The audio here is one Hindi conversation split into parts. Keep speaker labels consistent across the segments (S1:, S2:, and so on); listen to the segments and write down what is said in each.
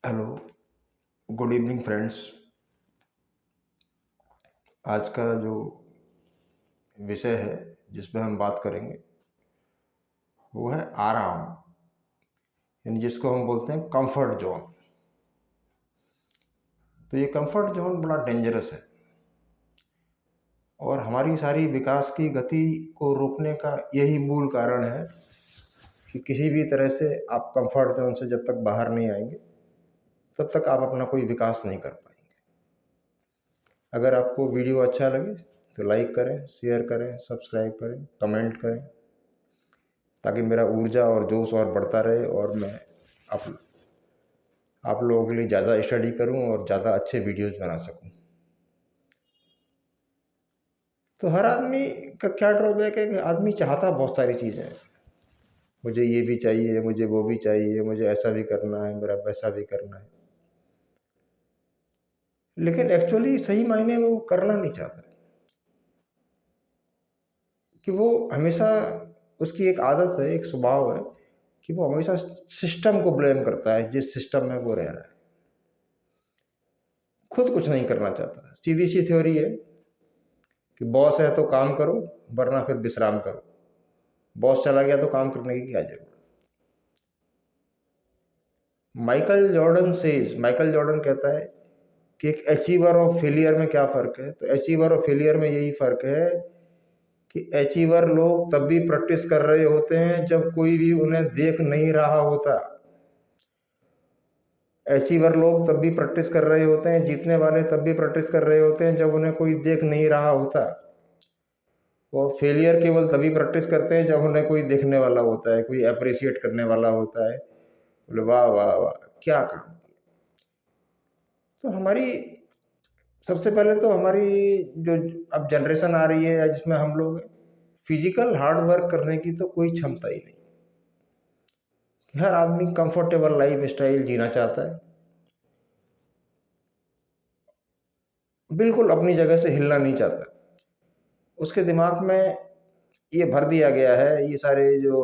S1: Hello, good evening friends. आज का जो विषय है जिस पर हम बात करेंगे वो है आराम, यानी जिसको हम बोलते हैं कंफर्ट जोन। तो ये कंफर्ट जोन बड़ा डेंजरस है और हमारी सारी विकास की गति को रोकने का यही मूल कारण है कि किसी भी तरह से आप कंफर्ट जोन से जब तक बाहर नहीं आएंगे तब तक आप अपना कोई विकास नहीं कर पाएंगे। अगर आपको वीडियो अच्छा लगे तो लाइक करें, शेयर करें, सब्सक्राइब करें, कमेंट करें, ताकि मेरा ऊर्जा और जोश और बढ़ता रहे और मैं आप लोगों के लिए ज़्यादा स्टडी करूं और ज़्यादा अच्छे वीडियोस बना सकूं। तो हर आदमी का क्या ड्रॉबैक है कि आदमी चाहता बहुत सारी चीज़ें हैं। मुझे ये भी चाहिए, मुझे वो भी चाहिए, मुझे ऐसा भी करना है, मेरा वैसा भी करना है, लेकिन एक्चुअली सही मायने में वो करना नहीं चाहता। कि वो हमेशा, उसकी एक आदत है, एक स्वभाव है कि वो हमेशा सिस्टम को ब्लेम करता है जिस सिस्टम में वो रह रहा है। खुद कुछ नहीं करना चाहता। सीधी सी थ्योरी है कि बॉस है तो काम करो, वरना फिर विश्राम करो। बॉस चला गया तो काम करने की क्या जरूरत। माइकल जॉर्डन कहता है कि एक अचीवर और फेलियर में क्या फ़र्क है। तो अचीवर और फेलियर में यही फ़र्क है कि अचीवर लोग तब भी प्रैक्टिस कर रहे होते हैं जब कोई भी उन्हें देख नहीं रहा होता। अचीवर लोग तब भी प्रैक्टिस कर रहे होते हैं, जीतने वाले तब भी प्रैक्टिस कर रहे होते हैं जब उन्हें कोई देख नहीं रहा होता। और फेलियर केवल तभी प्रैक्टिस करते हैं जब उन्हें कोई देखने वाला होता है, कोई अप्रिशिएट करने वाला होता है, बोले वाह वाह वाह क्या काम। तो हमारी, सबसे पहले तो हमारी जो अब जनरेशन आ रही है जिसमें हम लोग, फिजिकल हार्ड वर्क करने की तो कोई क्षमता ही नहीं। हर आदमी कंफर्टेबल लाइफ स्टाइल जीना चाहता है, बिल्कुल अपनी जगह से हिलना नहीं चाहता। उसके दिमाग में ये भर दिया गया है, ये सारे जो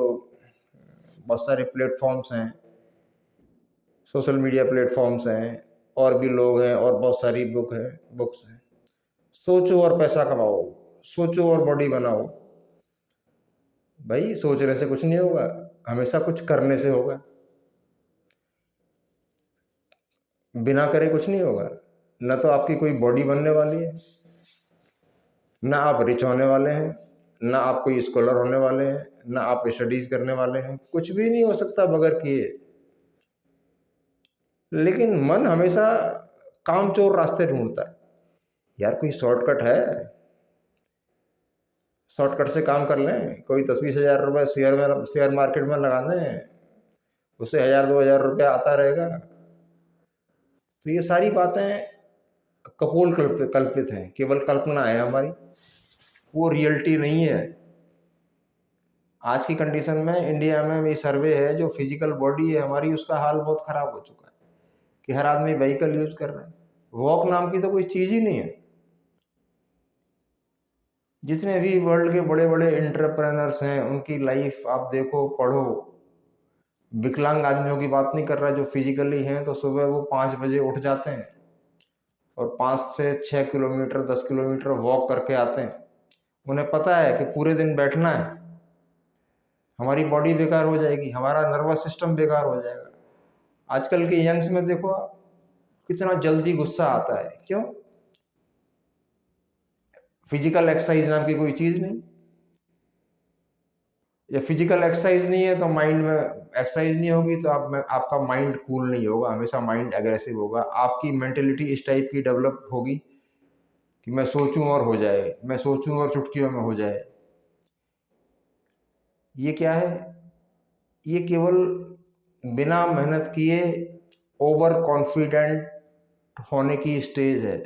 S1: बहुत सारे प्लेटफॉर्म्स हैं, सोशल मीडिया प्लेटफॉर्म्स हैं, और भी लोग हैं, और बहुत सारी बुक्स हैं। सोचो और पैसा कमाओ, सोचो और बॉडी बनाओ। भाई सोचने से कुछ नहीं होगा, हमेशा कुछ करने से होगा। बिना करे कुछ नहीं होगा। न तो आपकी कोई बॉडी बनने वाली है, ना आप रिच होने वाले हैं, ना आप कोई स्कॉलर होने वाले हैं, ना आप स्टडीज करने वाले हैं। कुछ भी नहीं हो सकता बगैर किए। लेकिन मन हमेशा कामचोर रास्ते ढूंढता है। यार कोई शॉर्टकट है, शॉर्टकट से काम कर लें। कोई 10-20 हज़ार रुपये शेयर मार्केट में लगा दें, उससे 1,000-2,000 रुपया आता रहेगा। तो ये सारी बातें कपोल कल्पित हैं, केवल कल्पना है हमारी, वो रियलिटी नहीं है। आज की कंडीशन में इंडिया में भी सर्वे है, जो फिजिकल बॉडी है हमारी, उसका हाल बहुत खराब हो चुका है कि हर आदमी व्हीकल यूज कर रहा है। वॉक नाम की तो कोई चीज ही नहीं है। जितने भी वर्ल्ड के बड़े बड़े एंटरप्रेनर्स हैं उनकी लाइफ आप देखो, पढ़ो। विकलांग आदमियों की बात नहीं कर रहा, जो फिजिकली हैं, तो सुबह वो 5 बजे उठ जाते हैं और 5 से 6 किलोमीटर 10 किलोमीटर वॉक करके आते हैं। उन्हें पता है कि पूरे दिन बैठना है, हमारी बॉडी बेकार हो जाएगी, हमारा नर्वस सिस्टम बेकार हो जाएगा। आजकल के यंग्स में देखो आप, कितना जल्दी गुस्सा आता है। क्यों? फिजिकल एक्सरसाइज नाम की कोई चीज नहीं। या फिजिकल एक्सरसाइज नहीं है तो माइंड में एक्सरसाइज नहीं होगी, तो आपका माइंड कूल नहीं होगा, हमेशा माइंड एग्रेसिव होगा। आपकी मेंटेलिटी इस टाइप की डेवलप होगी कि मैं सोचूं और हो जाए, मैं सोचूं और चुटकियों में हो जाए। ये क्या है? ये केवल बिना मेहनत किए ओवर कॉन्फिडेंट होने की स्टेज है।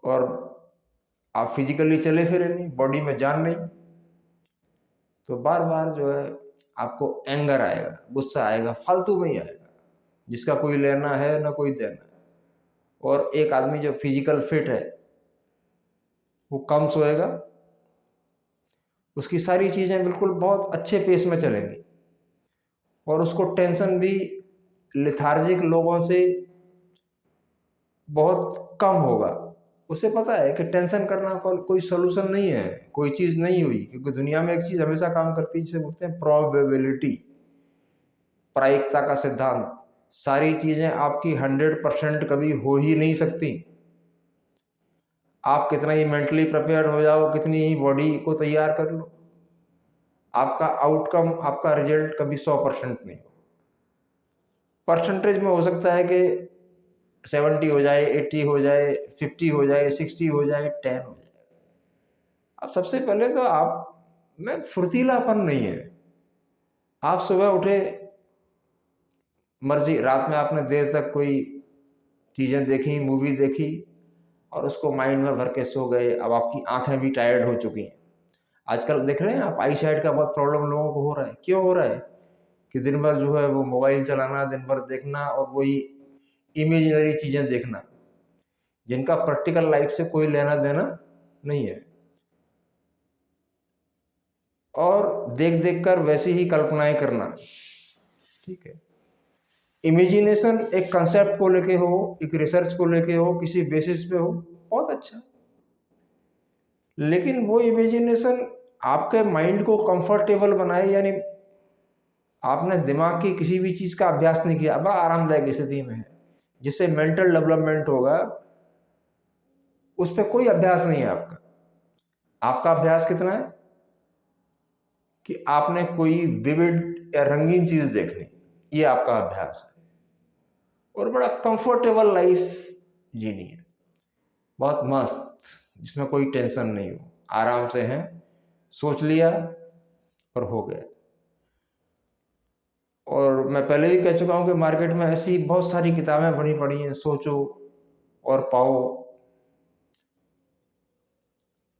S1: और आप फिजिकली चले फिरे नहीं, बॉडी में जान नहीं, तो बार बार जो है आपको एंगर आएगा, गुस्सा आएगा, फालतू में ही आएगा, जिसका कोई लेना है ना कोई देना। और एक आदमी जो फिजिकल फिट है वो कम सोएगा, उसकी सारी चीजें बिल्कुल बहुत अच्छे पेस में चलेंगी, और उसको टेंशन भी लेथार्जिक लोगों से बहुत कम होगा। उसे पता है कि टेंशन करना कोई सोल्यूशन नहीं है, कोई चीज़ नहीं हुई, क्योंकि दुनिया में एक चीज़ हमेशा काम करती है जिसे बोलते हैं प्रोबेबिलिटी, प्रायिकता का सिद्धांत। सारी चीज़ें आपकी 100% कभी हो ही नहीं सकती। आप कितना ही मेंटली प्रिपेयर हो जाओ, कितनी ही बॉडी को तैयार कर लो, आपका आउटकम, आपका रिजल्ट कभी 100% नहीं हो। परसेंटेज में हो सकता है कि 70 हो जाए, 80 हो जाए, 50 हो जाए, 60 हो जाए, 10 हो जाए। अब सबसे पहले तो आप में फुर्तीलापन नहीं है। आप सुबह उठे, मर्जी रात में आपने देर तक कोई चीज़ें देखी, मूवी देखी और उसको माइंड में भर के सो गए। अब आपकी आंखें भी टायर्ड हो चुकी हैं। आजकल देख रहे हैं आप, आई साइट का बहुत प्रॉब्लम लोगों को हो रहा है। क्यों हो रहा है? कि दिन भर जो है वो मोबाइल चलाना, दिन भर देखना और वही इमेजिनरी चीज़ें देखना, जिनका प्रैक्टिकल लाइफ से कोई लेना देना नहीं है, और देख देख कर वैसी ही कल्पनाएं करना। ठीक है, इमेजिनेशन एक कंसेप्ट को लेके हो, एक रिसर्च को लेके हो, किसी बेसिस पे हो, बहुत अच्छा, लेकिन वो इमेजिनेशन आपके माइंड को कंफर्टेबल बनाए, यानी आपने दिमाग की किसी भी चीज़ का अभ्यास नहीं किया, बड़ा आरामदायक स्थिति में है, जिससे मेंटल डेवलपमेंट होगा, उस पर कोई अभ्यास नहीं है आपका। आपका अभ्यास कितना है कि आपने कोई विविड या रंगीन चीज़ देखनी, ये आपका अभ्यास है, और बड़ा कंफर्टेबल लाइफ जीनी है, बहुत मस्त, जिसमें कोई टेंशन नहीं हो, आराम से है, सोच लिया और हो गया। और मैं पहले भी कह चुका हूँ कि मार्केट में ऐसी बहुत सारी किताबें बड़ी पड़ी हैं, सोचो और पाओ।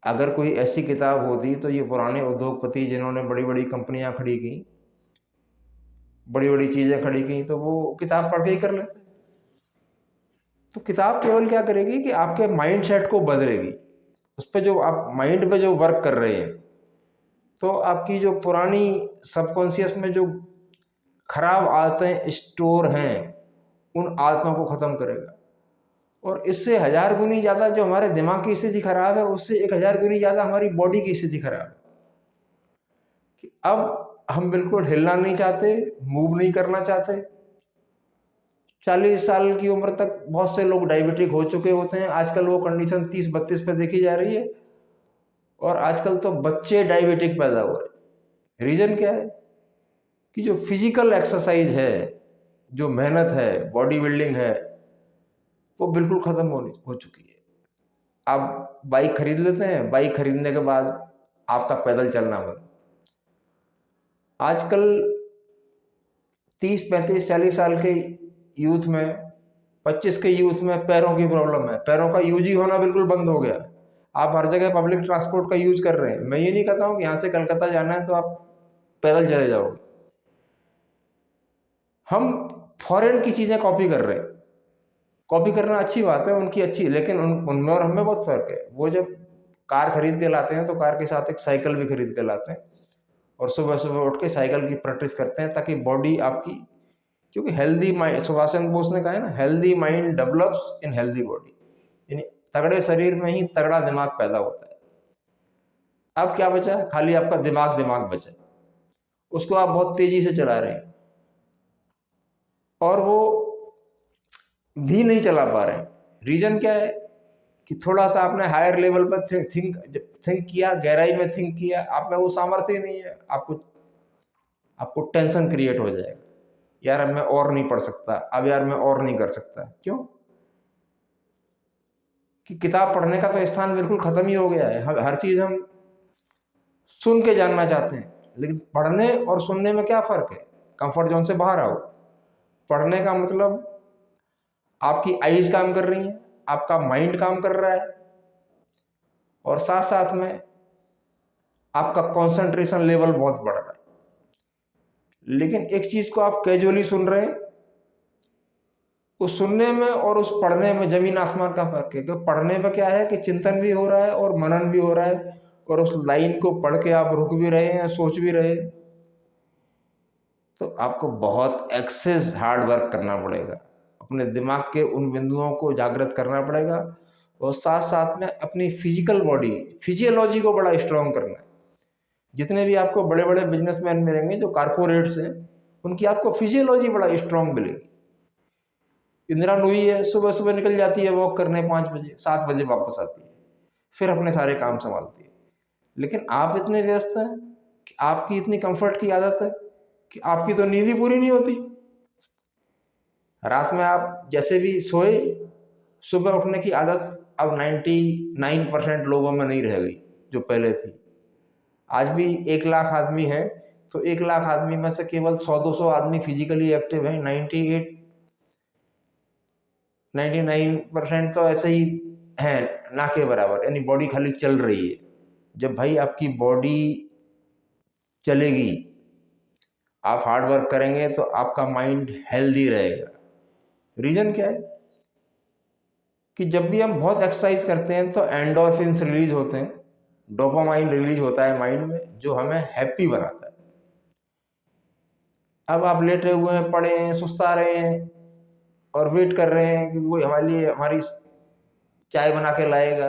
S1: अगर कोई ऐसी किताब होती तो ये पुराने उद्योगपति जिन्होंने बड़ी बड़ी कंपनियां खड़ी की, बड़ी बड़ी चीज़ें खड़ी की, तो वो किताब पढ़ के ही कर लेते। तो किताब केवल क्या करेगी कि आपके माइंड सेट को बदलेगी, उस पर जो आप माइंड पे जो वर्क कर रहे हैं, तो आपकी जो पुरानी सबकॉन्शियस में जो खराब आदतें स्टोर हैं, उन आदतों को ख़त्म करेगा। और इससे 1000 गुनी ज़्यादा जो हमारे दिमाग की स्थिति खराब है, उससे 1000 गुनी ज़्यादा हमारी बॉडी की स्थिति खराब है। कि अब हम बिल्कुल हिलना नहीं चाहते, मूव नहीं करना चाहते। 40 साल की उम्र तक बहुत से लोग डायबिटिक हो चुके होते हैं, आजकल वो कंडीशन 30-32 पे देखी जा रही है, और आजकल तो बच्चे डायबिटिक पैदा हो रहे। रीज़न क्या है कि जो फिजिकल एक्सरसाइज है, जो मेहनत है, बॉडी बिल्डिंग है, वो बिल्कुल ख़त्म हो चुकी है। आप बाइक खरीद लेते हैं, बाइक खरीदने के बाद आपका पैदल चलना बंद। आजकल 30, 35, 40 साल के यूथ में, 25 के यूथ में पैरों की प्रॉब्लम है, पैरों का यूज ही होना बिल्कुल बंद हो गया। आप हर जगह पब्लिक ट्रांसपोर्ट का यूज कर रहे हैं। मैं ये नहीं कहता हूँ कि यहाँ से कलकत्ता जाना है तो आप पैदल चले जाओगे। हम फॉरेन की चीज़ें कॉपी कर रहे हैं। कॉपी करना अच्छी बात है, उनकी अच्छी, लेकिन उनमें और हमें बहुत फ़र्क है। वो जब कार खरीद के लाते हैं तो कार के साथ एक साइकिल भी खरीद के लाते हैं, और सुबह सुबह उठ के साइकिल की प्रैक्टिस करते हैं, ताकि बॉडी आपकी, क्योंकि हेल्दी माइंड, सुभाष चंद्र बोस ने कहा है ना, healthy mind develops in healthy body, यानी तगड़े शरीर में ही तगड़ा दिमाग पैदा होता है। अब क्या बचा? खाली आपका दिमाग दिमाग बचा, उसको आप बहुत तेजी से चला रहे हैं, और वो भी नहीं चला पा रहे हैं। रीजन क्या है कि थोड़ा सा आपने हायर लेवल पर थिंक किया, गहराई में थिंक किया, आप में वो सामर्थ्य नहीं है। आपको टेंशन क्रिएट हो जाएगा, यार अब मैं और नहीं पढ़ सकता, अब यार मैं और नहीं कर सकता। क्यों? कि किताब पढ़ने का तो स्थान बिल्कुल खत्म ही हो गया है। हर चीज हम सुन के जानना चाहते हैं, लेकिन पढ़ने और सुनने में क्या फर्क है? कंफर्ट जोन से बाहर आओ। पढ़ने का मतलब आपकी आईज काम कर रही हैं, आपका माइंड काम कर रहा है, और साथ साथ में आपका कंसंट्रेशन लेवल बहुत बढ़ रहा है। लेकिन एक चीज को आप कैजुअली सुन रहे हैं, उस सुनने में और उस पढ़ने में जमीन आसमान का फर्क है। क्योंकि पढ़ने में क्या है कि चिंतन भी हो रहा है और मनन भी हो रहा है, और उस लाइन को पढ़ के आप रुक भी रहे हैं, सोच भी रहे हैं। तो आपको बहुत एक्सेस हार्ड वर्क करना पड़ेगा, अपने दिमाग के उन बिंदुओं को जागृत करना पड़ेगा, और साथ साथ में अपनी फिजिकल बॉडी, फिजियोलॉजी को बड़ा स्ट्रॉन्ग करना है। जितने भी आपको बड़े बड़े बिजनेसमैन मिलेंगे जो कारपोरेट्स हैं, उनकी आपको फिजियोलॉजी बड़ा स्ट्रॉन्ग मिलेगी। इंदिरा नूई है, सुबह सुबह निकल जाती है वॉक करने 5 बजे, 7 बजे वापस आती है, फिर अपने सारे काम संभालती है। लेकिन आप इतने व्यस्त हैं कि आपकी इतनी कंफर्ट की आदत है कि आपकी तो नींद ही पूरी नहीं होती। रात में आप जैसे भी सोए, सुबह उठने की आदत अब 99% लोगों में नहीं रह गई जो पहले थी। आज भी 1 लाख आदमी है, तो 1 लाख आदमी में से केवल 100-200 आदमी फिजिकली एक्टिव हैं। 99% तो ऐसे ही हैं, ना के बराबर, यानी बॉडी खाली चल रही है। जब भाई आपकी बॉडी चलेगी, आप हार्ड वर्क करेंगे, तो आपका माइंड हेल्दी रहेगा। रीजन क्या है कि जब भी हम बहुत एक्सरसाइज करते हैं तो एंडोर्फिन्स रिलीज होते हैं, डोपामाइन रिलीज होता है माइंड में, जो हमें हैप्पी बनाता है। अब आप लेटे हुए हैं, पड़े हैं, सुस्ता रहे हैं और वेट कर रहे हैं कि कोई हमारे लिए हमारी चाय बना के लाएगा,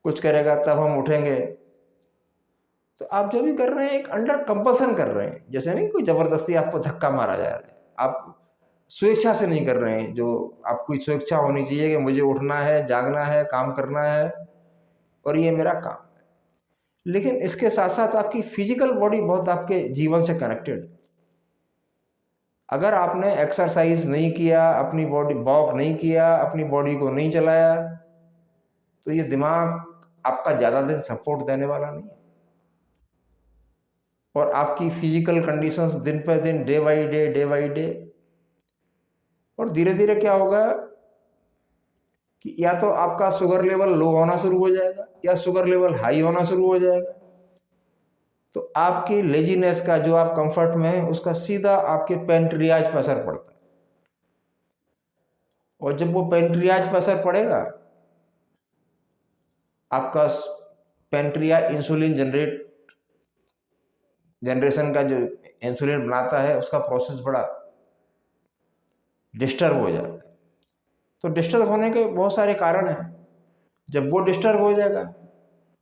S1: कुछ करेगा, तब हम उठेंगे। तो आप जो भी कर रहे हैं एक अंडर कंपल्सन कर रहे हैं, जैसे नहीं कोई जबरदस्ती आपको धक्का मारा जा रहा है, आप स्वेच्छा से नहीं कर रहे हैं। जो आपकी स्वेच्छा होनी चाहिए कि मुझे उठना है, जागना है, काम करना है और ये मेरा काम है। लेकिन इसके साथ साथ आपकी फिजिकल बॉडी बहुत आपके जीवन से कनेक्टेड है। अगर आपने एक्सरसाइज नहीं किया, अपनी बॉडी वॉक नहीं किया, अपनी बॉडी को नहीं चलाया, तो ये दिमाग आपका ज़्यादा दिन सपोर्ट देने वाला नहीं है, और आपकी फिजिकल कंडीशंस दिन पर दिन, डे बाई डे, और धीरे धीरे क्या होगा कि या तो आपका शुगर लेवल लो होना शुरू हो जाएगा या शुगर लेवल हाई होना शुरू हो जाएगा। तो आपकी लेजीनेस का, जो आप कंफर्ट में है, उसका सीधा आपके पेनक्रियाज पर असर पड़ता है। और जब वो पेनक्रियाज पर असर पड़ेगा, आपका पेनक्रिया इंसुलिन जनरेशन का, जो इंसुलिन बनाता है, उसका प्रोसेस बड़ा डिस्टर्ब हो जाता है। तो डिस्टर्ब होने के बहुत सारे कारण हैं। जब वो डिस्टर्ब हो जाएगा,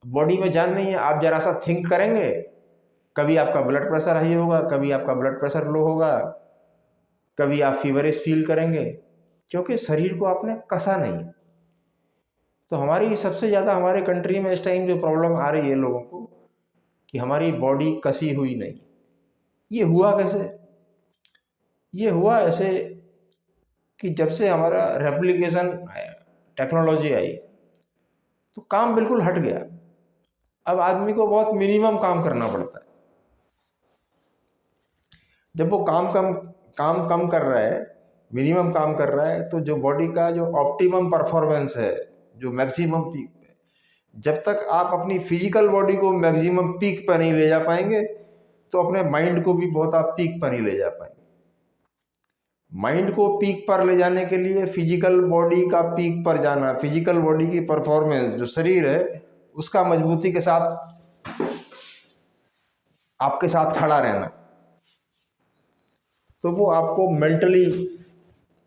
S1: बॉडी में जान नहीं है, आप जरा सा थिंक करेंगे, कभी आपका ब्लड प्रेशर हाई होगा, कभी आपका ब्लड प्रेशर लो होगा, कभी आप फीवरिश फील करेंगे, क्योंकि शरीर को आपने कसा नहीं। तो हमारी सबसे ज़्यादा हमारे कंट्री में इस टाइम जो प्रॉब्लम आ रही है लोगों को, कि हमारी बॉडी कसी हुई नहीं। ये हुआ कैसे? ये हुआ ऐसे कि जब से हमारा रेप्लिकेशन आया, टेक्नोलॉजी आई, तो काम बिल्कुल हट गया। अब आदमी को बहुत मिनिमम काम करना पड़ता है। जब वो काम कम कर रहा है, मिनिमम काम कर रहा है, तो जो बॉडी का जो ऑप्टिमम परफॉर्मेंस है, जो मैक्सिमम पीक है, जब तक आप अपनी फिजिकल बॉडी को मैक्सिमम पीक पर नहीं ले जा पाएंगे, तो अपने माइंड को भी बहुत आप पीक पर नहीं ले जा पाएंगे। माइंड को पीक पर ले जाने के लिए फिजिकल बॉडी का पीक पर जाना, फिजिकल बॉडी की परफॉर्मेंस, जो शरीर है उसका मजबूती के साथ आपके साथ खड़ा रहना, तो वो आपको मेंटली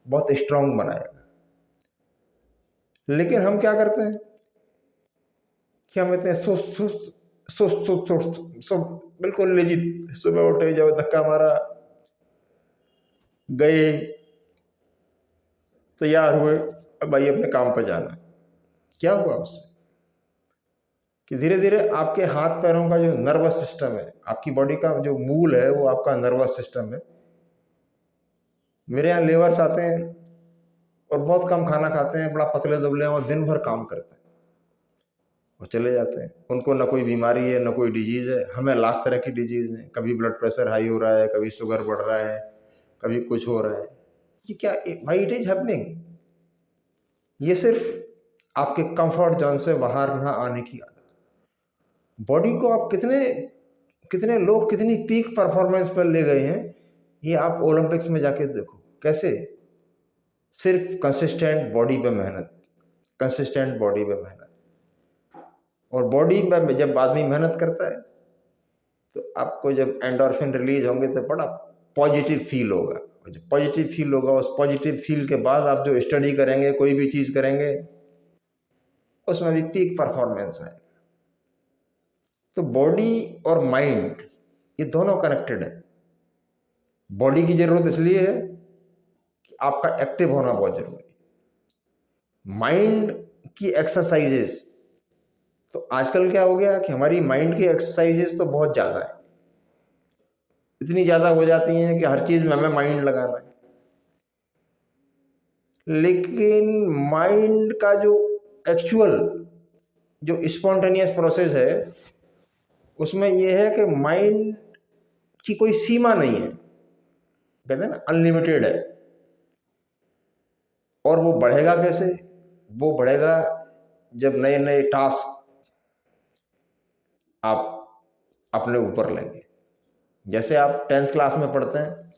S1: बहुत स्ट्रांग बनाएगा। लेकिन हम क्या करते हैं कि हम इतने सुस्त सुस्त सुस्त सुस्त सुस्त सब बिल्कुल लेजी, सुबह उठे, जब धक्का मारा, गए, तैयार हुए, अब भाई अपने काम पर जाना। क्या हुआ उससे कि धीरे धीरे आपके हाथ पैरों का जो नर्वस सिस्टम है, आपकी बॉडी का जो मूल है, वो आपका नर्वस सिस्टम है। मेरे यहाँ लेबर्स आते हैं और बहुत कम खाना खाते हैं, बड़ा पतले दुबले हैं, और दिन भर काम करते हैं, वो चले जाते हैं। उनको ना कोई बीमारी है, ना कोई डिजीज़ है। हमें लाख तरह की डिजीज़ हैं, कभी ब्लड प्रेशर हाई हो रहा है, कभी शुगर बढ़ रहा है, कभी कुछ हो रहा है। ये क्या, भाई इट इज हैपनिंग। ये सिर्फ आपके कंफर्ट जोन से बाहर ना आने की आदत। बॉडी को आप कितने कितने लोग कितनी पीक परफॉर्मेंस पर ले गए हैं, ये आप ओलंपिक्स में जाके देखो कैसे। सिर्फ कंसिस्टेंट बॉडी पे मेहनत, कंसिस्टेंट बॉडी पे मेहनत। और बॉडी में जब आदमी मेहनत करता है, तो आपको जब एंडोर्फिन रिलीज होंगे तो बड़ा पॉजिटिव फील होगा। और जब पॉजिटिव फील होगा, उस पॉजिटिव फील के बाद आप जो स्टडी करेंगे, कोई भी चीज़ करेंगे, उसमें भी पीक परफॉर्मेंस है। तो बॉडी और माइंड ये दोनों कनेक्टेड है। बॉडी की ज़रूरत इसलिए है कि आपका एक्टिव होना बहुत जरूरी है। माइंड की एक्सरसाइजेस, तो आजकल क्या हो गया कि हमारी माइंड की एक्सरसाइजेस तो बहुत ज़्यादा है, इतनी ज़्यादा हो जाती हैं कि हर चीज़ में हमें माइंड लगाना है। लेकिन माइंड का जो एक्चुअल जो स्पॉन्टेनियस प्रोसेस है, उसमें यह है कि माइंड की कोई सीमा नहीं है, कहते हैं ना अनलिमिटेड है। और वो बढ़ेगा कैसे? वो बढ़ेगा जब नए नए टास्क आप अपने ऊपर लेंगे। जैसे आप 10th क्लास में पढ़ते हैं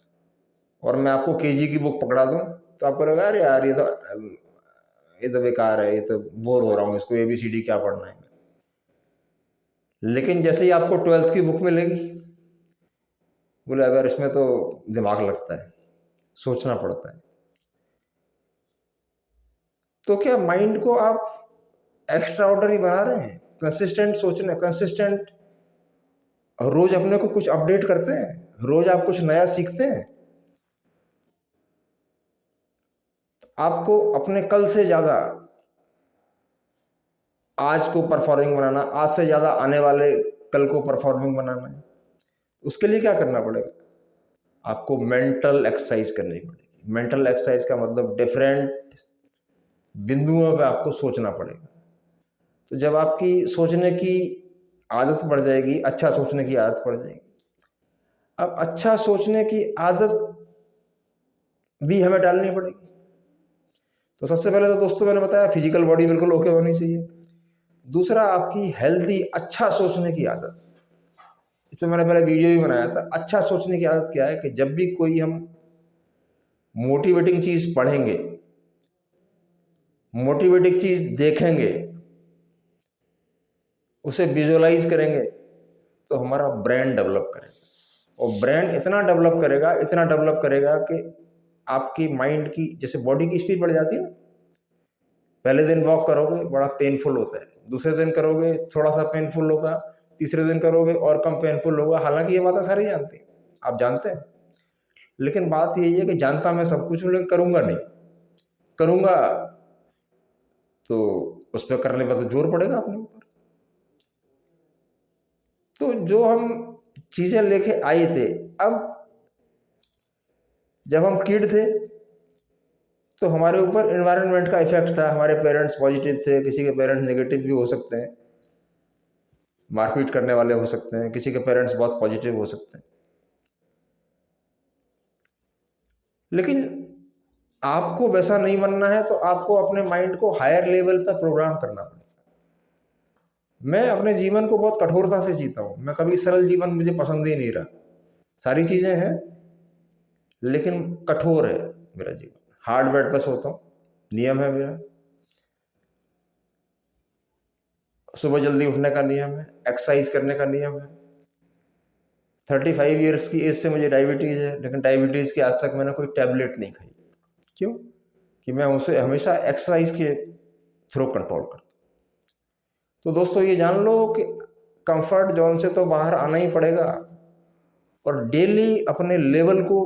S1: और मैं आपको केजी की बुक पकड़ा दूं तो आपको लगेगा अरे यार ये तो बेकार है, ये तो बोर हो रहा हूँ, इसको ABCD क्या पढ़ना है। लेकिन जैसे ही आपको 12th की बुक मिलेगी, बोले अगर इसमें तो दिमाग लगता है, सोचना पड़ता है। तो क्या माइंड को आप एक्स्ट्रा ऑर्डनरी बना रहे हैं? कंसिस्टेंट सोचने, कंसिस्टेंट रोज अपने को कुछ अपडेट करते हैं, रोज आप कुछ नया सीखते हैं। आपको अपने कल से ज्यादा आज को परफॉर्मिंग बनाना, आज से ज्यादा आने वाले कल को परफॉर्मिंग बनाना है। उसके लिए क्या करना पड़ेगा? आपको मेंटल एक्सरसाइज करनी पड़ेगी। मेंटल एक्सरसाइज का मतलब डिफरेंट बिंदुओं पे आपको सोचना पड़ेगा। तो जब आपकी सोचने की आदत बढ़ जाएगी, अच्छा सोचने की आदत पड़ जाएगी। अब अच्छा सोचने की आदत भी हमें डालनी पड़ेगी। तो सबसे पहले तो दोस्तों मैंने बताया फिजिकल बॉडी बिल्कुल ओके होनी चाहिए। दूसरा आपकी हेल्दी अच्छा सोचने की आदत, इसमें मैंने पहले वीडियो भी बनाया था। अच्छा सोचने की आदत क्या है कि जब भी कोई हम मोटिवेटिंग चीज पढ़ेंगे, मोटिवेटिंग चीज देखेंगे, उसे विजुअलाइज करेंगे, तो हमारा ब्रेन डेवलप करेगा। और ब्रेन इतना डेवलप करेगा, इतना डेवलप करेगा कि आपकी माइंड की, जैसे बॉडी की स्पीड बढ़ जाती है ना, पहले दिन वॉक करोगे बड़ा पेनफुल होता है, दूसरे दिन करोगे थोड़ा सा पेनफुल होगा, तीसरे दिन करोगे और कम पेनफुल होगा। हालांकि ये बातें सारी जानते हैं, आप जानते हैं। लेकिन बात यही है कि जानता मैं सब कुछ हूं, लेकिन करूंगा नहीं। करूंगा तो उस पर करने पर तो जोर पड़ेगा अपने ऊपर। तो जो हम चीजें लेके आए थे, अब जब हम किड थे तो हमारे ऊपर एनवायरनमेंट का इफेक्ट था। हमारे पेरेंट्स पॉजिटिव थे, किसी के पेरेंट्स नेगेटिव भी हो सकते हैं, मारपीट करने वाले हो सकते हैं, किसी के पेरेंट्स बहुत पॉजिटिव हो सकते हैं। लेकिन आपको वैसा नहीं बनना है, तो आपको अपने माइंड को हायर लेवल पर प्रोग्राम करना पड़ेगा। मैं अपने जीवन को बहुत कठोरता से जीता हूं, मैं कभी सरल जीवन मुझे पसंद ही नहीं रहा। सारी चीजें हैं लेकिन कठोर है मेरा जीवन। हार्ड बेड पर सोता हूँ, नियम है मेरा। सुबह जल्दी उठने का नियम है, एक्सरसाइज करने का नियम है। 35 ईयर्स की एज से मुझे डायबिटीज है, लेकिन डायबिटीज की आज तक मैंने कोई टैबलेट नहीं खाई। क्यों? कि मैं उसे हमेशा एक्सरसाइज के थ्रू कंट्रोल करता। तो दोस्तों ये जान लो कि कंफर्ट जोन से तो बाहर आना ही पड़ेगा, और डेली अपने लेवल को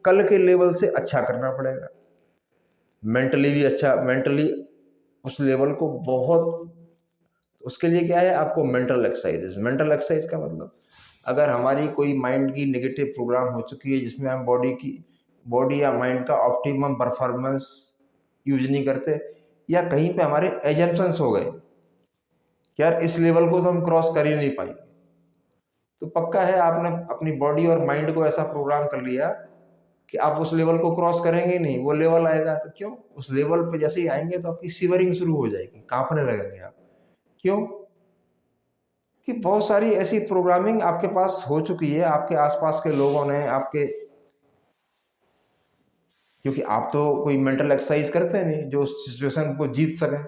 S1: कल के लेवल से अच्छा करना पड़ेगा। मेंटली भी अच्छा, मेंटली उस लेवल को बहुत, उसके लिए क्या है, आपको मेंटल एक्सरसाइज। मेंटल एक्सरसाइज का मतलब, अगर हमारी कोई माइंड की नेगेटिव प्रोग्राम हो चुकी है जिसमें हम बॉडी या माइंड का ऑप्टिमम परफॉर्मेंस यूज नहीं करते, या कहीं पे हमारे एजम्पशंस हो गए कि यार इस लेवल को तो हम क्रॉस कर ही नहीं पाए, तो पक्का है आपने अपनी बॉडी और माइंड को ऐसा प्रोग्राम कर लिया कि आप उस लेवल को क्रॉस करेंगे ही नहीं। वो लेवल आएगा तो क्यों, उस लेवल पे जैसे ही आएंगे तो आपकी शिवरिंग शुरू हो जाएगी, कांपने लगेंगे आप। क्यों? कि बहुत सारी ऐसी प्रोग्रामिंग आपके पास हो चुकी है, आपके आसपास के लोगों ने आपके, क्योंकि आप तो कोई मेंटल एक्सरसाइज करते नहीं जो सिचुएशन को जीत सके,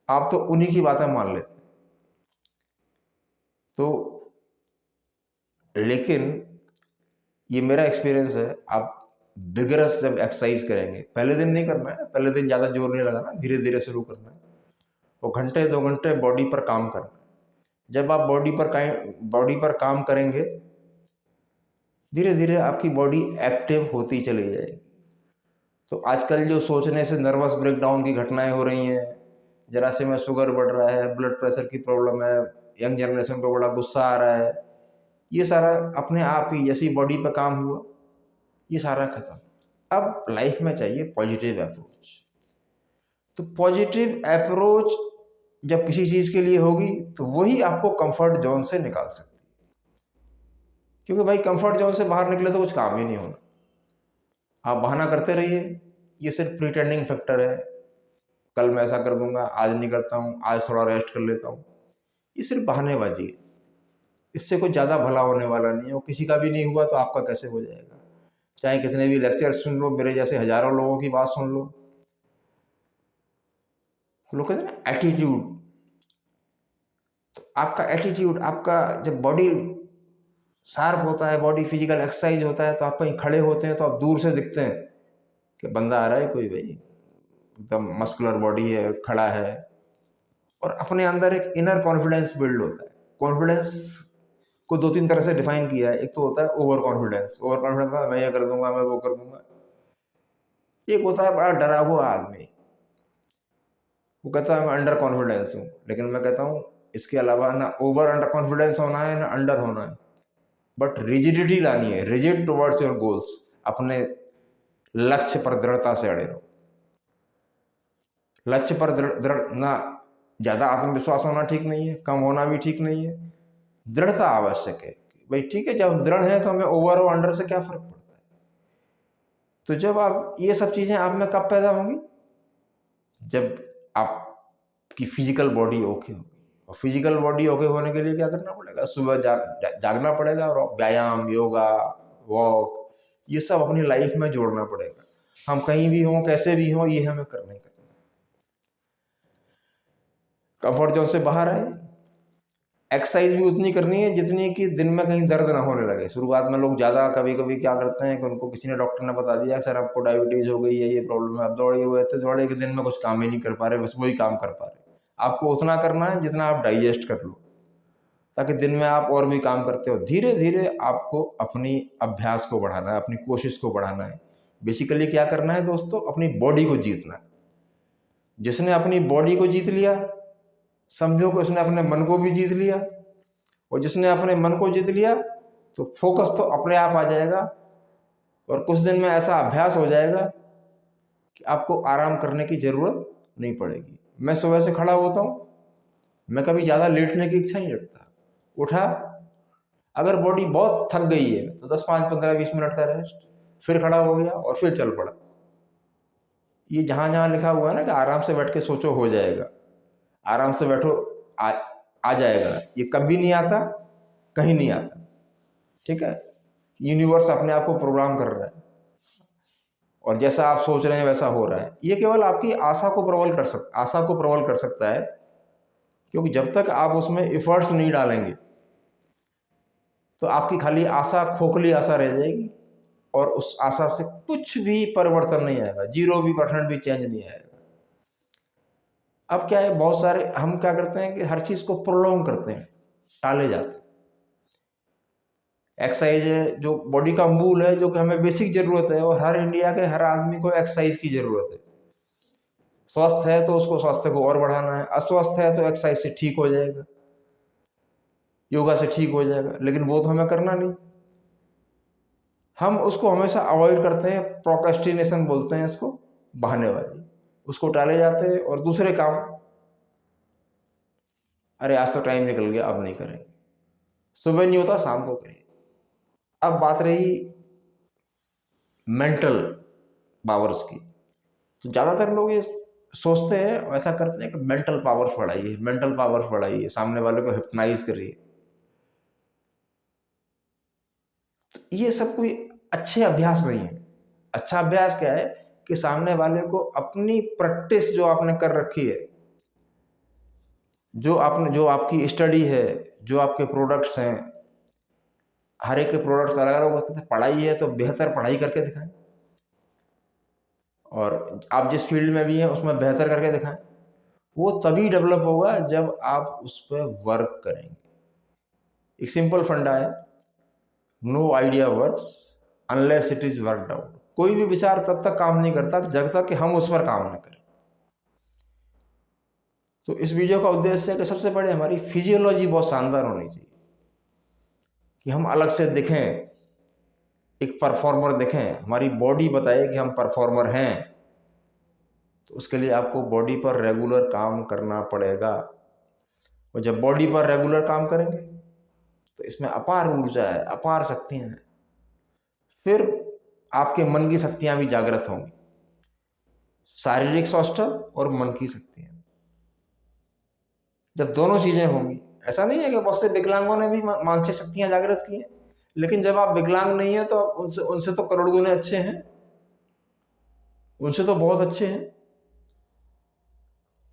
S1: आप तो उन्हीं की बातें मान लेते। तो लेकिन ये मेरा एक्सपीरियंस है, आप विगरस जब एक्सरसाइज करेंगे, पहले दिन नहीं करना है, पहले दिन ज़्यादा जोर नहीं लगाना, धीरे धीरे शुरू करना है, वो घंटे 2 घंटे बॉडी पर काम करना है। जब आप बॉडी पर काम करेंगे, धीरे धीरे आपकी बॉडी एक्टिव होती चली जाएगी। तो आजकल जो सोचने से नर्वस ब्रेकडाउन की घटनाएं हो रही हैं, जरा से में शुगर बढ़ रहा है, ब्लड प्रेशर की प्रॉब्लम है, यंग जनरेशन को बड़ा गुस्सा आ रहा है, ये सारा अपने आप ही जैसी बॉडी पर काम हुआ, ये सारा खत्म। अब लाइफ में चाहिए पॉजिटिव अप्रोच। तो पॉजिटिव अप्रोच जब किसी चीज़ के लिए होगी तो वही आपको कंफर्ट जोन से निकाल सकती है, क्योंकि भाई कंफर्ट जोन से बाहर निकले तो कुछ काम ही नहीं होना। आप बहाना करते रहिए, ये सिर्फ प्रिटेंडिंग फैक्टर है, कल मैं ऐसा कर दूंगा, आज नहीं करता हूँ, आज थोड़ा रेस्ट कर लेता हूँ, ये सिर्फ बहानेबाजी है। इससे कुछ ज़्यादा भला होने वाला नहीं है, वो किसी का भी नहीं हुआ तो आपका कैसे हो जाएगा। चाहे कितने भी लेक्चर सुन लो, मेरे जैसे हजारों लोगों की बात सुन लो, लोग कहते हैं ना एटीट्यूड, तो आपका एटीट्यूड, आपका जब बॉडी शार्प होता है, बॉडी फिजिकल एक्सरसाइज होता है, तो आप कहीं खड़े होते हैं तो आप दूर से दिखते हैं कि बंदा आ रहा है कोई, भाई एकदम मस्कुलर बॉडी है, खड़ा है, और अपने अंदर एक इनर कॉन्फिडेंस बिल्ड होता है। कॉन्फिडेंस को 2-3 तरह से डिफाइन किया है। एक तो होता है ओवर कॉन्फिडेंस, मैं ये कर दूंगा, मैं वो कर दूंगा। एक होता है बड़ा डरा हुआ आदमी, वो कहता है मैं अंडर कॉन्फिडेंस हूँ, लेकिन मैं कहता हूँ इसके अलावा ना ओवर अंडर कॉन्फिडेंस होना है, ना अंडर होना है, बट रिजिडिटी लानी है, रिजिड टुवर्ड्स योर गोल्स। अपने लक्ष्य पर दृढ़ता से अड़े रहो। लक्ष्य पर दृढ़ ना, ज्यादा आत्मविश्वास होना ठीक नहीं है, कम होना भी ठीक नहीं है, दृढ़ता आवश्यक है। भाई ठीक है, जब हम दृढ़ हैं तो हमें ओवर और अंडर से क्या फर्क पड़ता है। तो जब आप ये सब चीजें आप में कब पैदा होंगी, जब आपकी फिजिकल बॉडी ओके होगी। और फिजिकल बॉडी ओके होने के लिए क्या करना पड़ेगा, सुबह जागना पड़ेगा, और व्यायाम, योगा, वॉक, ये सब अपनी लाइफ में जोड़ना पड़ेगा। हम कहीं भी हों, कैसे भी हों, ये हमें करना ही करना। कंफर्ट जोन से बाहर आए, एक्सरसाइज भी उतनी करनी है जितनी कि दिन में कहीं दर्द ना होने लगे। शुरुआत में लोग ज़्यादा कभी कभी क्या करते हैं कि उनको किसी ने, डॉक्टर ने बता दिया सर आपको डायबिटीज़ हो गई है, ये प्रॉब्लम है, आप दौड़े हुए थे, दौड़े के दिन में कुछ काम ही नहीं कर पा रहे, बस वही काम कर पा रहे। आपको उतना करना है जितना आप डाइजेस्ट कर लो, ताकि दिन में आप और भी काम करते हो। धीरे धीरे आपको अपनी अभ्यास को बढ़ाना है, अपनी कोशिश को बढ़ाना है। बेसिकली क्या करना है दोस्तों, अपनी बॉडी को जीतना है। जिसने अपनी बॉडी को जीत लिया, समझो कि उसने अपने मन को भी जीत लिया, और जिसने अपने मन को जीत लिया तो फोकस तो अपने आप आ जाएगा, और कुछ दिन में ऐसा अभ्यास हो जाएगा कि आपको आराम करने की जरूरत नहीं पड़ेगी। मैं सुबह से खड़ा होता हूँ, मैं कभी ज़्यादा लेटने की इच्छा नहीं रखता, उठा, अगर बॉडी बहुत थक गई है तो 10, 5, 15, 20 मिनट का रेस्ट, फिर खड़ा हो गया और फिर चल पड़ा। ये जहाँ जहाँ लिखा हुआ है ना कि आराम से बैठ के सोचो हो जाएगा, आराम से बैठो आ जाएगा, ये कभी नहीं आता, कहीं नहीं आता। ठीक है, यूनिवर्स अपने आप को प्रोग्राम कर रहा है, और जैसा आप सोच रहे हैं वैसा हो रहा है। ये केवल आपकी आशा को प्रबल कर सकता है, क्योंकि जब तक आप उसमें एफर्ट्स नहीं डालेंगे तो आपकी खाली आशा खोखली आशा रह जाएगी, और उस आशा से कुछ भी परिवर्तन नहीं आएगा, 0% भी चेंज नहीं आएगा। अब क्या है, बहुत सारे हम क्या करते हैं कि हर चीज को प्रोलॉन्ग करते हैं, टाले जाते हैं। एक्सरसाइज है जो बॉडी का मूल है, जो कि हमें बेसिक जरूरत है, और हर इंडिया के हर आदमी को एक्सरसाइज की जरूरत है। स्वस्थ है तो उसको स्वास्थ्य को और बढ़ाना है, अस्वस्थ है तो एक्सरसाइज से ठीक हो जाएगा, योगा से ठीक हो जाएगा, लेकिन वो तो हमें करना नहीं। हम उसको हमेशा अवॉइड करते हैं, प्रोक्रेस्टिनेशन बोलते हैं इसको, बहानेबाजी, उसको टाले जाते हैं, और दूसरे काम, अरे आज तो टाइम निकल गया, अब नहीं करेंगे, सुबह नहीं होता शाम को करिए। अब बात रही मेंटल पावर्स की, तो ज़्यादातर लोग ये सोचते हैं, ऐसा करते हैं कि मेंटल पावर्स बढ़ाइए, मेंटल पावर्स बढ़ाइए, सामने वाले को हिप्नोटाइज करिए। तो ये सब कोई अच्छे अभ्यास नहीं है। अच्छा अभ्यास क्या है कि सामने वाले को अपनी प्रैक्टिस जो आपने कर रखी है, जो आपकी स्टडी है, जो आपके प्रोडक्ट्स हैं, हर एक के प्रोडक्ट्स अलग अलग होते थे। पढ़ाई है तो बेहतर पढ़ाई करके दिखाएं, और आप जिस फील्ड में भी हैं उसमें बेहतर करके दिखाएं। वो तभी डेवलप होगा जब आप उस पर वर्क करेंगे। एक सिंपल फंडा है, no idea works unless it is worked out. कोई भी विचार तब तक काम नहीं करता जब तक कि हम उस पर काम ना करें। तो इस वीडियो का उद्देश्य है कि सबसे पहले हमारी फिजियोलॉजी बहुत शानदार होनी चाहिए, कि हम अलग से दिखें, एक परफॉर्मर दिखें, हमारी बॉडी बताए कि हम परफॉर्मर हैं। तो उसके लिए आपको बॉडी पर रेगुलर काम करना पड़ेगा, और जब बॉडी पर रेगुलर काम करेंगे तो इसमें अपार ऊर्जा है, अपार शक्तियां हैं। फिर आपके मन की शक्तियां भी जागृत होंगी, शारीरिक स्वास्थ्य और मन की शक्तियां। जब दोनों चीजें होंगी, ऐसा नहीं है कि बहुत से विकलांगों ने भी मानसिक शक्तियां जागृत की हैं, लेकिन जब आप विकलांग नहीं है तो उनसे उनसे तो करोड़ गुने अच्छे हैं, उनसे तो बहुत अच्छे हैं।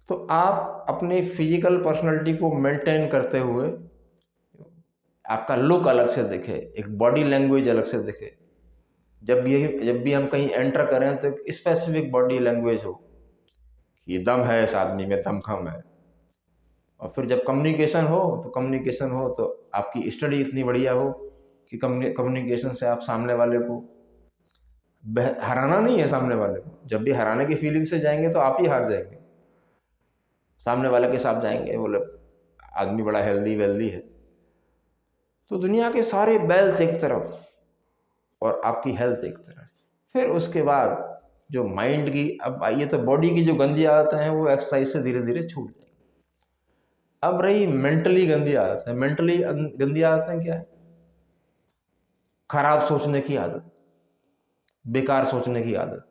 S1: तो आप अपनी फिजिकल पर्सनैलिटी को मेंटेन करते हुए आपका लुक अलग से दिखे, एक बॉडी लैंग्वेज अलग से दिखे। जब भी हम कहीं एंटर करें तो एक स्पेसिफिक बॉडी लैंग्वेज हो, ये दम है, इस आदमी में दमखम है। और फिर जब कम्युनिकेशन हो तो आपकी स्टडी इतनी बढ़िया हो कि कम्युनिकेशन से आप सामने वाले को हराना नहीं है। सामने वाले को जब भी हराने की फीलिंग से जाएंगे तो आप ही हार जाएंगे। सामने वाले के साथ जाएंगे, बोले आदमी बड़ा हेल्दी वेल्दी है, तो दुनिया के सारे वेल्थ एक तरफ और आपकी हेल्थ एक तरफ। फिर उसके बाद जो माइंड की, अब आइए तो बॉडी की जो गंदी आदतें हैं वो एक्सरसाइज से धीरे धीरे छूट जाएंगी। अब रही मेंटली गंदी आदतें। मेंटली गंदी आदतें क्या है? खराब सोचने की आदत, बेकार सोचने की आदत,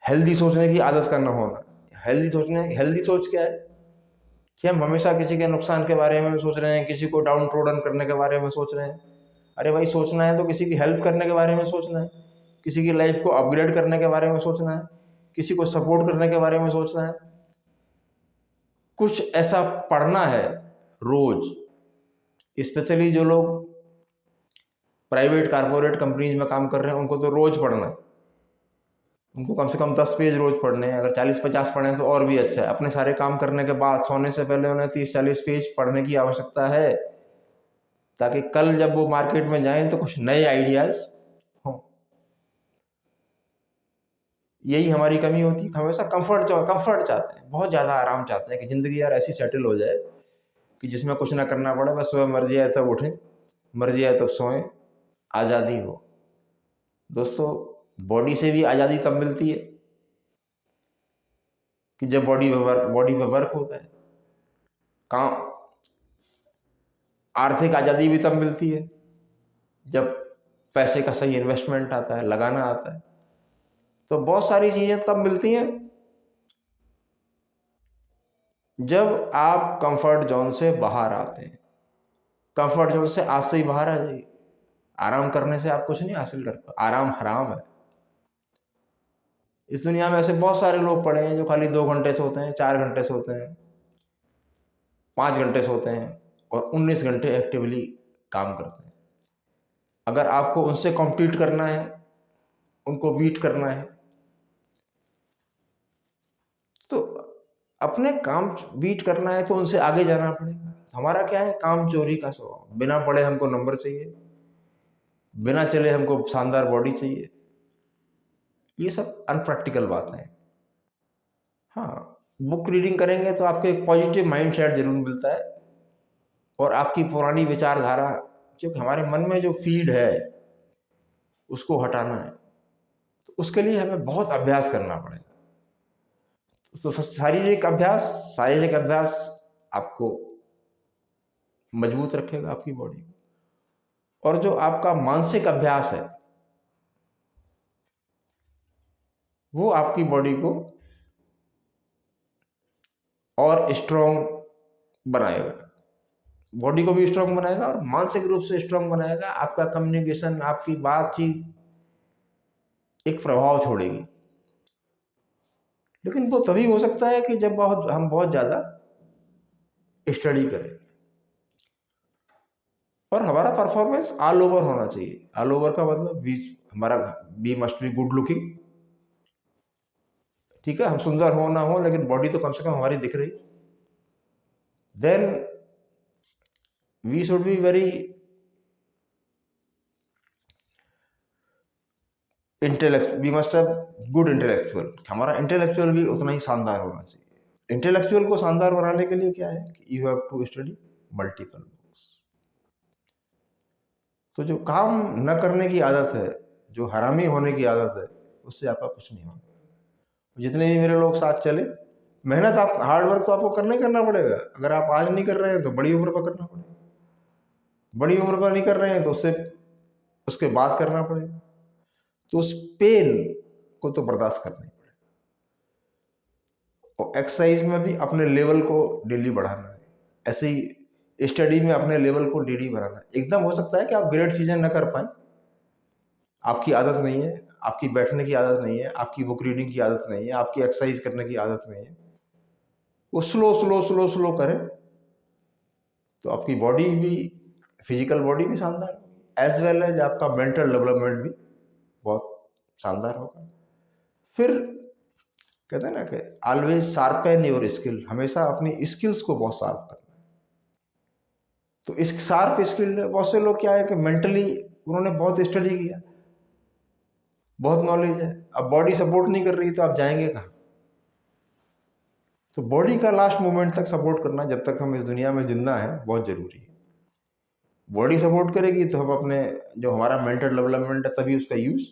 S1: हेल्दी सोचने की आदत का न होना। हेल्दी सोच क्या है? कि हम हमेशा किसी के नुकसान के बारे में सोच रहे हैं, किसी को डाउन ट्रोडन करने के बारे में सोच रहे हैं। अरे भाई, सोचना है तो किसी की हेल्प करने के बारे में सोचना है, किसी की लाइफ को अपग्रेड करने के बारे में सोचना है, किसी को सपोर्ट करने के बारे में सोचना है, कुछ ऐसा पढ़ना है रोज। स्पेशली जो लोग प्राइवेट कारपोरेट कंपनीज में काम कर रहे हैं उनको तो रोज पढ़ना है। उनको कम से कम 10 पेज रोज पढ़ने हैं। अगर 40-50 पढ़ें तो और भी अच्छा है। अपने सारे काम करने के बाद सोने से पहले उन्हें 30-40 पेज पढ़ने की आवश्यकता है, ताकि कल जब वो मार्केट में जाएं तो कुछ नए आइडियाज हों। यही हमारी कमी होती है, हमेशा कंफर्ट चाहते हैं, बहुत ज़्यादा आराम चाहते हैं कि ज़िंदगी यार ऐसी सेटल हो जाए कि जिसमें कुछ ना करना पड़े, बस सुबह मर्जी आए तब उठें, मर्जी आए तब सोएं, आज़ादी हो। दोस्तों, बॉडी से भी आज़ादी तब मिलती है कि जब बॉडी पे वर्क होता है। काम, आर्थिक आज़ादी भी तब मिलती है जब पैसे का सही इन्वेस्टमेंट आता है, लगाना आता है। तो बहुत सारी चीज़ें तब मिलती हैं जब आप कंफर्ट जोन से बाहर आते हैं। कंफर्ट जोन से आज से ही बाहर आ जाइए। आराम करने से आप कुछ नहीं हासिल कर पाते, आराम हराम है। इस दुनिया में ऐसे बहुत सारे लोग पड़े हैं जो खाली 2 घंटे सोते हैं, 4 घंटे सोते हैं, 5 घंटे सोते हैं और 19 घंटे एक्टिवली काम करते हैं। अगर आपको उनसे कॉम्पीट करना है, उनको बीट करना है, तो अपने काम बीट करना है तो उनसे आगे जाना पड़ेगा। हमारा क्या है? काम चोरी का स्वभाव। बिना पढ़े हमको नंबर चाहिए, बिना चले हमको शानदार बॉडी चाहिए। ये सब अनप्रैक्टिकल बातें हैं। हाँ, बुक रीडिंग करेंगे तो आपको एक पॉजिटिव माइंडसेट जरूर मिलता है, और आपकी पुरानी विचारधारा, क्योंकि हमारे मन में जो फीड है उसको हटाना है, तो उसके लिए हमें बहुत अभ्यास करना पड़ेगा। तो शारीरिक अभ्यास आपको मजबूत रखेगा, आपकी बॉडी को। और जो आपका मानसिक अभ्यास है वो आपकी बॉडी को और स्ट्रॉन्ग बनाएगा। बॉडी को भी स्ट्रॉन्ग बनाएगा और मानसिक रूप से स्ट्रॉन्ग बनाएगा। आपका कम्युनिकेशन, आपकी बातचीत एक प्रभाव छोड़ेगी। लेकिन वो तभी हो सकता है कि जब हम बहुत ज़्यादा स्टडी करें। और हमारा परफॉर्मेंस ऑल ओवर होना चाहिए। ऑल ओवर का मतलब हमारा be must be good looking. ठीक है, हम सुंदर हो ना हो, लेकिन बॉडी तो कम से कम हमारी दिख रही। Then we should be very intellect, we must have good intellectual. हमारा इंटेलेक्चुअल भी उतना ही शानदार होना चाहिए। इंटेलेक्चुअल को शानदार बनाने के लिए क्या है कि you have to study multiple books. तो जो काम न करने की आदत है, जो हरामी होने की आदत है, उससे आपका कुछ नहीं होगा। जितने भी मेरे लोग साथ चले, मेहनत आप, हार्ड वर्क तो आपको करना ही करना पड़ेगा। अगर आप आज नहीं कर रहे हैं तो बड़ी उम्र पर करना पड़ेगा, बड़ी उम्र पर नहीं कर रहे हैं तो उससे उसके बाद करना पड़ेगा। तो उस पेन को तो बर्दाश्त करना ही पड़ेगा। और एक्सरसाइज में भी अपने लेवल को डेली बढ़ाना है, ऐसे ही स्टडी में अपने लेवल को डेली बढ़ाना है। एकदम हो सकता है कि आप ग्रेट चीज़ें न कर पाए, आपकी आदत नहीं है, आपकी बैठने की आदत नहीं है, आपकी बुक रीडिंग की आदत नहीं है, आपकी एक्सरसाइज करने की आदत नहीं है, वो स्लो स्लो स्लो स्लो करें तो आपकी बॉडी भी, फिजिकल बॉडी भी शानदार, एज वेल एज आपका मेंटल डेवलपमेंट भी बहुत शानदार होगा। फिर कहते हैं ना कि ऑलवेज शार्पन योर स्किल, हमेशा अपनी स्किल्स को बहुत शार्प करना। तो इस शार्प स्किल, बहुत से लोग क्या है कि मेंटली उन्होंने बहुत स्टडी किया, बहुत नॉलेज है, अब बॉडी सपोर्ट नहीं कर रही तो आप जाएंगे कहाँ। तो बॉडी का लास्ट मोमेंट तक सपोर्ट करना, जब तक हम इस दुनिया में जिंदा हैं, बहुत जरूरी है। बॉडी सपोर्ट करेगी तो हम अपने जो हमारा मेंटल डेवलपमेंट है तभी उसका यूज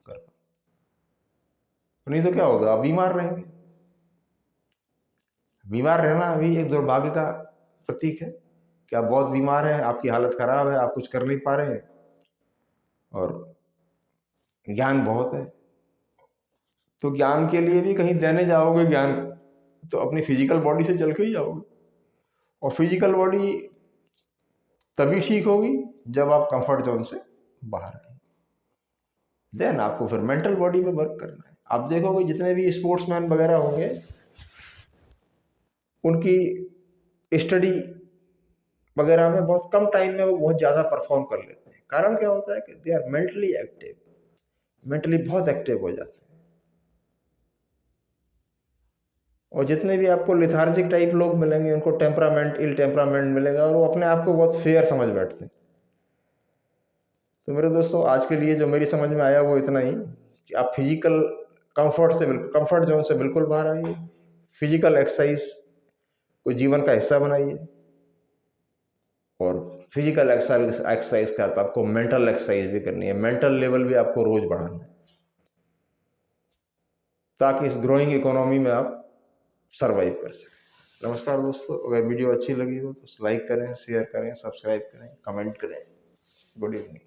S1: कर पाएंगे, नहीं तो क्या होगा, आप बीमार रहेंगे। बीमार रहना अभी एक दुर्भाग्य का प्रतीक है कि आप बहुत बीमार हैं, आपकी हालत खराब है, आप कुछ कर नहीं पा रहे हैं और ज्ञान बहुत है। तो ज्ञान के लिए भी कहीं देने जाओगे ज्ञान, तो अपनी फिजिकल बॉडी से चल के ही जाओगे। और फिजिकल बॉडी तभी ठीक होगी जब आप कंफर्ट जोन से बाहर आए। देन आपको फिर मेंटल बॉडी पे वर्क करना है। आप देखोगे जितने भी स्पोर्ट्समैन वगैरह होंगे, उनकी स्टडी वगैरह में बहुत कम टाइम में वो बहुत ज़्यादा परफॉर्म कर लेते हैं। कारण क्या होता है कि they are mentally active, mentally बहुत एक्टिव हो जाते हैं। और जितने भी आपको लिथार्जिक टाइप लोग मिलेंगे, उनको टेम्परामेंट, इल टेम्परामेंट मिलेगा और वो अपने आप को बहुत फेयर समझ बैठते हैं। तो मेरे दोस्तों, आज के लिए जो मेरी समझ में आया वो इतना ही कि आप फिजिकल कंफर्ट जोन से बिल्कुल बाहर आइए। फिजिकल एक्सरसाइज को जीवन का हिस्सा बनाइए, और फिजिकल एक्सरसाइज के साथ आपको मेंटल एक्सरसाइज भी करनी है, मेंटल लेवल भी आपको रोज बढ़ाना है, ताकि इस ग्रोइंग इकोनॉमी में आप सरवाइव कर सकें। नमस्कार दोस्तों, अगर वीडियो अच्छी लगी हो तो लाइक करें, शेयर करें, सब्सक्राइब करें, कमेंट करें। Good evening.